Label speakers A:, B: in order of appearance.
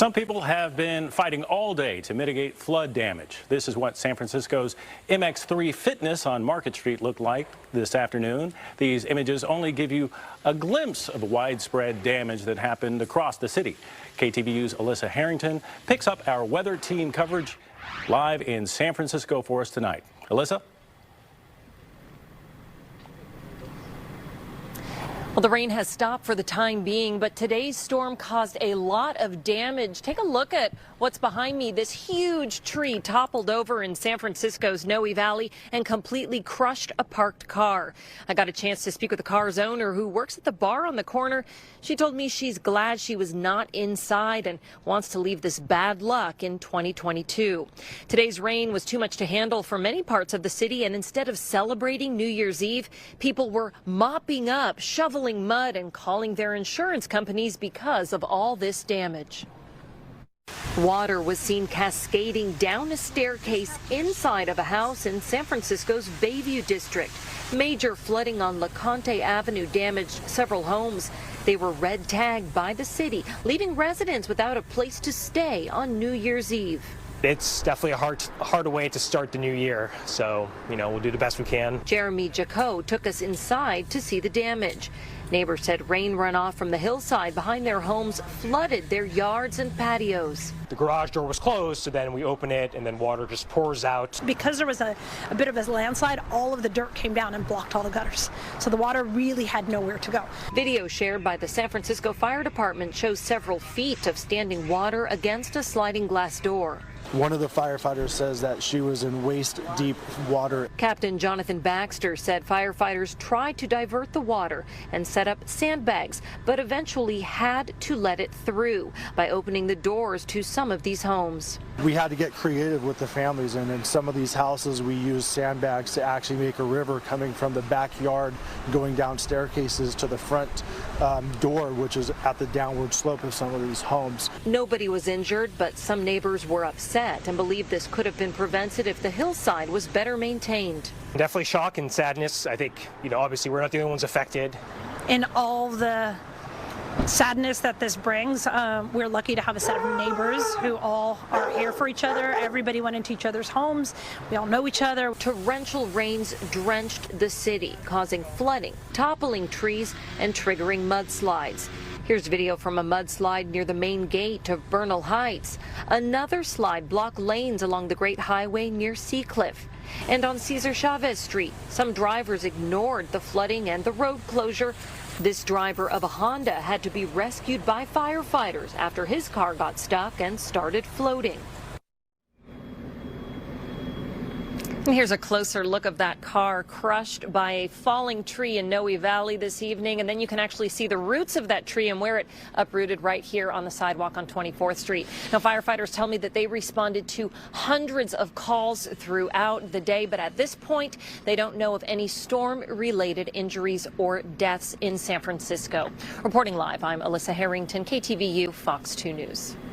A: Some people have been fighting all day to mitigate flood damage. This is what San Francisco's MX3 Fitness on Market Street looked like this afternoon. These images only give you a glimpse of the widespread damage that happened across the city. KTVU's Alyssa Harrington picks up our weather team coverage live in San Francisco for us tonight. Alyssa?
B: Well, the rain has stopped for the time being, but today's storm caused a lot of damage. Take a look at what's behind me. This huge tree toppled over in San Francisco's Noe Valley and completely crushed a parked car. I got a chance to speak with the car's owner who works at the bar on the corner. She told me she's glad she was not inside and wants to leave this bad luck in 2022. Today's rain was too much to handle for many parts of the city, and instead of celebrating New Year's Eve, people were mopping up, shoveling mud, and calling their insurance companies because of all this damage. Water was seen cascading down a staircase inside of a house in San Francisco's Bayview district. Major flooding on LeConte Avenue damaged several homes. They were red tagged by the city, leaving residents without a place to stay on New Year's Eve.
C: It's definitely a hard way to start the new year, so, we'll do the best we can.
B: Jeremy Jaco took us inside to see the damage. Neighbors said rain runoff from the hillside behind their homes flooded their yards and patios.
C: The garage door was closed, so then we open it and then water just pours out.
D: Because there was a bit of a landslide, all of the dirt came down and blocked all the gutters. So the water really had nowhere to go.
B: Video shared by the San Francisco Fire Department shows several feet of standing water against a sliding glass door.
E: One of the firefighters says that she was in waist-deep water.
B: Captain Jonathan Baxter said firefighters tried to divert the water and set up sandbags, but eventually had to let it through by opening the doors to some of these homes.
E: We had to get creative with the families, and in some of these houses we used sandbags to actually make a river coming from the backyard, going down staircases to the front door, which is at the downward slope of some of these homes.
B: Nobody was injured, but some neighbors were upset and believe this could have been prevented if the hillside was better maintained.
C: Definitely shock and sadness. I think, obviously we're not the only ones affected.
D: In all the sadness that this brings, we're lucky to have a set of neighbors who all are here for each other. Everybody went into each other's homes. We all know each other.
B: Torrential rains drenched the city, causing flooding, toppling trees, and triggering mudslides. Here's video from a mudslide near the main gate of Bernal Heights. Another slide blocked lanes along the Great Highway near Seacliff. And on Cesar Chavez Street, some drivers ignored the flooding and the road closure. This driver of a Honda had to be rescued by firefighters after his car got stuck and started floating. And here's a closer look of that car crushed by a falling tree in Noe Valley this evening. And then you can actually see the roots of that tree and where it uprooted right here on the sidewalk on 24th Street. Now, firefighters tell me that they responded to hundreds of calls throughout the day, but at this point, they don't know of any storm-related injuries or deaths in San Francisco. Reporting live, I'm Alyssa Harrington, KTVU, Fox 2 News.